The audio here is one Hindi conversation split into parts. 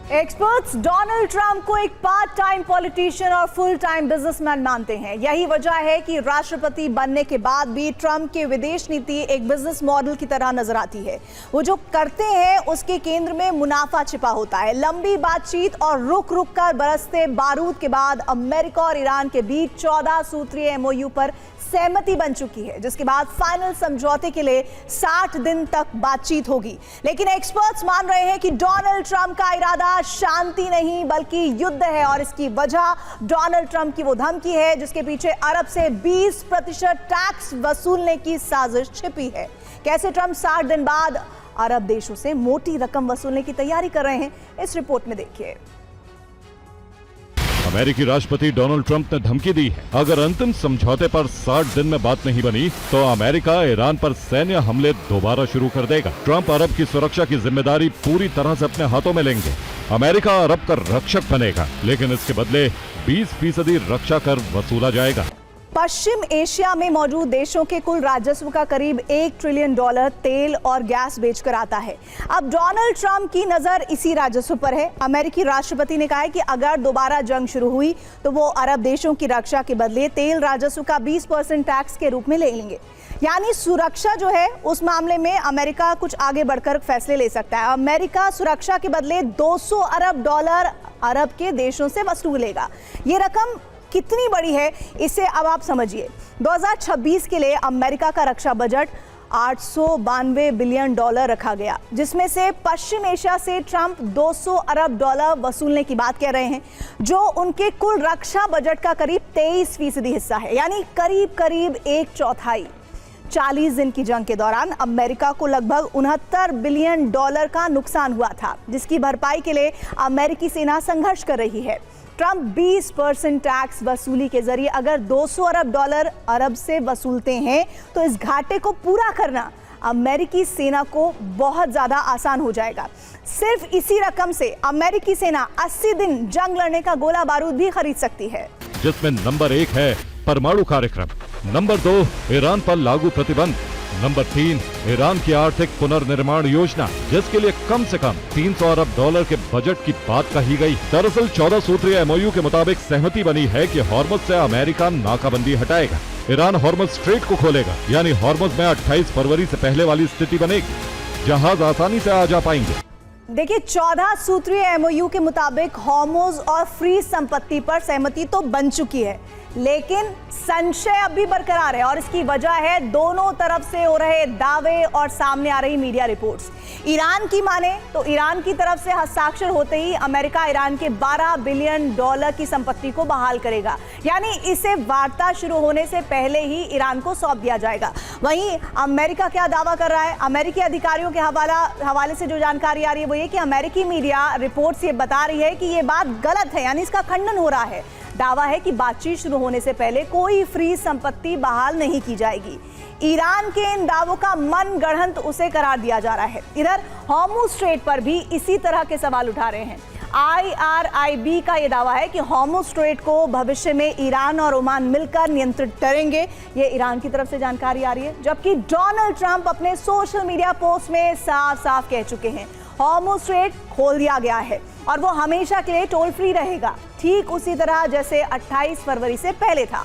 एक्सपर्ट्स डोनाल्ड ट्रंप को एक पार्ट टाइम पॉलिटिशियन और फुल टाइम बिजनेसमैन मानते हैं। यही वजह है कि राष्ट्रपति बनने के बाद भी ट्रंप की विदेश नीति एक बिजनेस मॉडल की तरह नजर आती है। वो जो करते हैं उसके केंद्र में मुनाफा छिपा होता है। लंबी बातचीत और रुक रुक कर बरसते बारूद के बाद अमेरिका और ईरान के बीच 14 सूत्रीय एमओयू पर सहमति बन चुकी है, जिसके बाद फाइनल समझौते के लिए 60 दिन तक बातचीत होगी। लेकिन एक्सपर्ट्स मान रहे हैं कि डोनाल्ड ट्रंप का इरादा शांति नहीं बल्कि युद्ध है, और इसकी वजह डोनाल्ड ट्रंप की वो धमकी है जिसके पीछे अरब से 20% टैक्स वसूलने की साजिश छिपी है। कैसे ट्रंप 60 दिन बाद अरब देशों से मोटी रकम वसूलने की तैयारी कर रहे हैं, इस रिपोर्ट में देखिए। अमेरिकी राष्ट्रपति डोनाल्ड ट्रंप ने धमकी दी है, अगर अंतिम समझौते पर 60 दिन में बात नहीं बनी तो अमेरिका ईरान पर सैन्य हमले दोबारा शुरू कर देगा। ट्रंप अरब की सुरक्षा की जिम्मेदारी पूरी तरह से अपने हाथों में लेंगे। अमेरिका अरब का रक्षक बनेगा, लेकिन इसके बदले 20% रक्षा कर वसूला जाएगा। पश्चिम एशिया में मौजूद देशों के कुल राजस्व का करीब $1 ट्रिलियन तेल और गैस बेचकर आता है। अब डोनाल्ड ट्रंप की नजर इसी राजस्व पर है। अमेरिकी राष्ट्रपति ने कहा है कि अगर दोबारा जंग शुरू हुई तो वो अरब देशों की रक्षा के बदले तेल राजस्व का 20% टैक्स के रूप में ले लेंगे। यानी सुरक्षा जो है उस मामले में अमेरिका कुछ आगे बढ़कर फैसले ले सकता है। अमेरिका सुरक्षा के बदले $200 अरब अरब के देशों से वसूलेगा। ये रकम कितनी बड़ी है इसे अब आप समझिए। 2026 के लिए अमेरिका का रक्षा बजट $892 बिलियन रखा गया, जिसमें से पश्चिम एशिया से ट्रंप $200 अरब वसूलने की बात कह रहे हैं, जो उनके कुल रक्षा बजट का करीब 23% हिस्सा है, यानी करीब करीब 1/4। 40 दिन की जंग के दौरान अमेरिका को लगभग $69 बिलियन का नुकसान हुआ था, जिसकी भरपाई के लिए अमेरिकी सेना संघर्ष कर रही है। ट्रंप 20% टैक्स वसूली के जरिए अगर $200 अरब अरब से वसूलते हैं तो इस घाटे को पूरा करना अमेरिकी सेना को बहुत ज्यादा आसान हो जाएगा। सिर्फ इसी रकम से अमेरिकी सेना 80 दिन जंग लड़ने का गोला बारूद भी खरीद सकती है, जिसमें नंबर 1 है परमाणु कार्यक्रम, नंबर 2 ईरान पर लागू प्रतिबंध, नंबर 3 ईरान की आर्थिक पुनर्निर्माण योजना, जिसके लिए कम से कम $300 अरब के बजट की बात कही गई। दरअसल 14 सूत्रीय एमओयू के मुताबिक सहमति बनी है कि हॉर्मुज से अमेरिका नाकाबंदी हटाएगा। ईरान हॉर्मुज स्ट्रेट को खोलेगा, यानी हॉर्मुज में 28 फरवरी से पहले वाली स्थिति बनेगी। जहाज आसानी से आ जा पाएंगे। देखिए, 14 सूत्रीय एमओयू के मुताबिक हॉर्मुज और फ्री संपत्ति पर सहमति तो बन चुकी है, लेकिन संशय अब भी बरकरार है, और इसकी वजह है दोनों तरफ से हो रहे दावे और सामने आ रही मीडिया रिपोर्ट्स। ईरान की माने तो ईरान की तरफ से हस्ताक्षर होते ही अमेरिका ईरान के $12 बिलियन की संपत्ति को बहाल करेगा, यानी इसे वार्ता शुरू होने से पहले ही ईरान को सौंप दिया जाएगा। वहीं अमेरिका क्या दावा कर रहा है? अमेरिकी अधिकारियों के हवाले से जो जानकारी आ रही है वो ये कि अमेरिकी मीडिया रिपोर्ट्स ये बता रही है कि ये बात गलत है, यानी इसका खंडन हो रहा है। दावा है कि बातचीत शुरू होने से पहले कोई फ्री संपत्ति बहाल नहीं की जाएगी। ईरान के इन दावों का मनगढ़ंत उसे करार दिया जा रहा है। इधर हॉर्मुज स्ट्रेट पर भी इसी तरह के सवाल उठा रहे हैं। IRIB का यह दावा है कि हॉर्मुज स्ट्रेट को भविष्य में ईरान और ओमान मिलकर नियंत्रित करेंगे। ये ईरान की तरफ से जानकारी आ रही है, जबकि डोनाल्ड ट्रंप अपने सोशल मीडिया पोस्ट में साफ साफ कह चुके हैं हॉर्मुज स्ट्रेट खोल दिया गया है और वो हमेशा के लिए टोल फ्री रहेगा, ठीक उसी तरह जैसे 28 फरवरी से पहले था।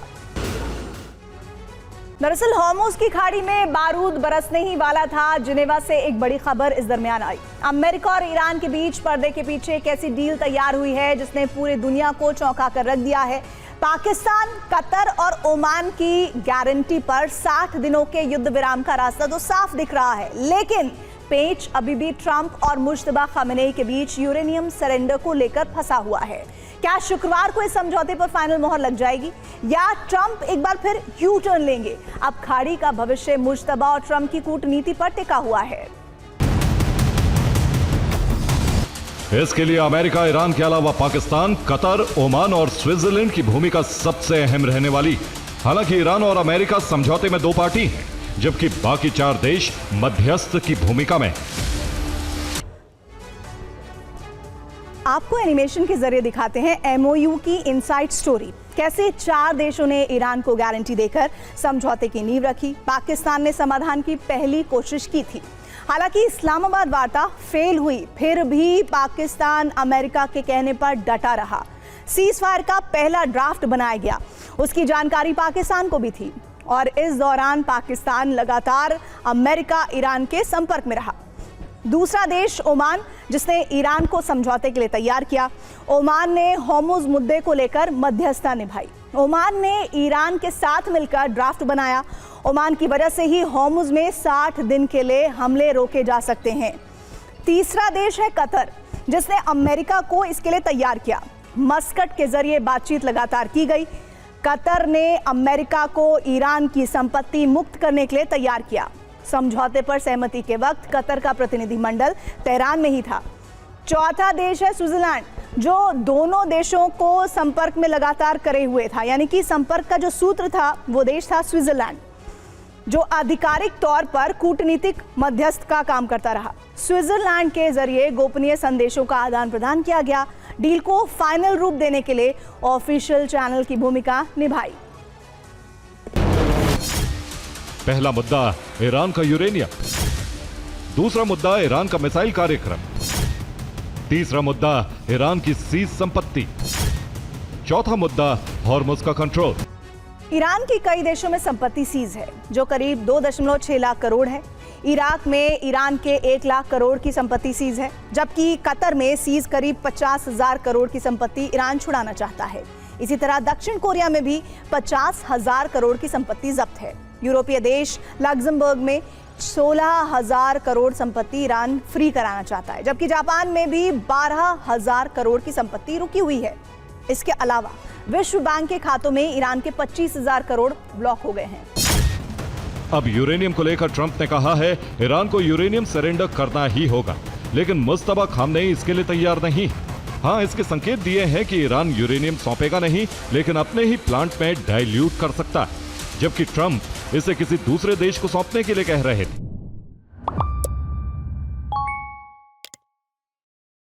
दरअसल हॉर्मुज की खाड़ी में बारूद बरसने ही वाला था। जिनेवा से एक बड़ी खबर इस दरमियान आई। अमेरिका और ईरान के बीच पर्दे के पीछे एक ऐसी डील तैयार हुई है जिसने पूरी दुनिया को चौंका कर रख दिया है। पाकिस्तान, कतर और ओमान की गारंटी पर 60 दिनों के युद्ध विराम का रास्ता तो साफ दिख रहा है, लेकिन पेच अभी भी ट्रंप और मुश्तबा खामेनेई के बीच यूरेनियम सरेंडर को लेकर फंसा हुआ है। क्या शुक्रवार को इस समझौते पर फाइनल मोहर लग जाएगी या ट्रंप एक बार फिर यू टर्न लेंगे? अब खाड़ी का भविष्य मुश्तबा और ट्रंप की कूटनीति पर टिका हुआ है। इसके लिए अमेरिका, ईरान के अलावा पाकिस्तान, कतर, ओमान और स्विट्जरलैंड की भूमिका सबसे अहम रहने वाली। हालांकि ईरान और अमेरिका समझौते में 2 पार्टी हैं, जबकि बाकी 4 देश मध्यस्थ की भूमिका में। आपको एनिमेशन के जरिए दिखाते हैं एमओयू की इनसाइड स्टोरी। कैसे 4 देशों ने ईरान को गारंटी देकर समझौते की नींव रखी। पाकिस्तान ने समाधान की पहली कोशिश की थी। हालांकि इस्लामाबाद वार्ता फेल हुई, फिर भी पाकिस्तान अमेरिका के कहने पर डटा रहा। सीज फायर का पहला ड्राफ्ट बनाया गया, उसकी जानकारी पाकिस्तान को भी थी और इस दौरान पाकिस्तान लगातार अमेरिका ईरान के संपर्क में रहा। दूसरा देश ओमान, जिसने ईरान को समझौते के लिए तैयार किया। ओमान ने होर्मुज मुद्दे को लेकर मध्यस्थता निभाई। ओमान ने ईरान के साथ मिलकर ड्राफ्ट बनाया। ओमान की वजह से ही होर्मुज में 60 दिन के लिए हमले रोके जा सकते हैं। तीसरा देश है कतर, जिसने अमेरिका को इसके लिए तैयार किया। मस्कट के जरिए बातचीत लगातार की गई। कतर ने अमेरिका को ईरान की संपत्ति मुक्त करने के लिए तैयार किया। समझौते पर सहमति के वक्त कतर का प्रतिनिधिमंडल तेहरान में ही था। चौथा देश है स्विट्जरलैंड, जो दोनों देशों को संपर्क में लगातार करे हुए था, यानी कि संपर्क का जो सूत्र था वो देश था स्विट्जरलैंड, जो आधिकारिक तौर पर कूटनीतिक मध्यस्थ का काम करता रहा। स्विट्जरलैंड के जरिए गोपनीय संदेशों का आदान प्रदान किया गया। डील को फाइनल रूप देने के लिए ऑफिशियल चैनल की भूमिका निभाई। पहला मुद्दा ईरान का यूरेनियम, दूसरा मुद्दा ईरान का मिसाइल कार्यक्रम, तीसरा मुद्दा ईरान की सीज संपत्ति, चौथा मुद्दा हॉर्मुज का कंट्रोल। ईरान की कई देशों में संपत्ति सीज है, जो करीब 2.6 लाख करोड़ है। इराक में ईरान के 1 लाख करोड़ की संपत्ति सीज है, जबकि कतर में सीज करीब 50,000 करोड़ की संपत्ति ईरान छुड़ाना चाहता है। इसी तरह दक्षिण कोरिया में भी 50,000 करोड़ की संपत्ति जब्त है। यूरोपीय देश लग्जमबर्ग में 16,000 करोड़ संपत्ति ईरान फ्री कराना चाहता है, जबकि जापान में भी 12,000 करोड़ की संपत्ति रुकी हुई है। इसके अलावा विश्व बैंक के खातों में ईरान के 25,000 करोड़ ब्लॉक हो गए हैं। अब यूरेनियम को लेकर ट्रंप ने कहा है ईरान को यूरेनियम सरेंडर करना ही होगा, लेकिन मुस्तफा खामनेई इसके लिए तैयार नहीं। हाँ, इसके संकेत दिए हैं कि ईरान यूरेनियम सौंपेगा नहीं, लेकिन अपने ही प्लांट में डाइल्यूट कर सकता है, जबकि ट्रंप इसे किसी दूसरे देश को सौंपने के लिए कह रहे थे।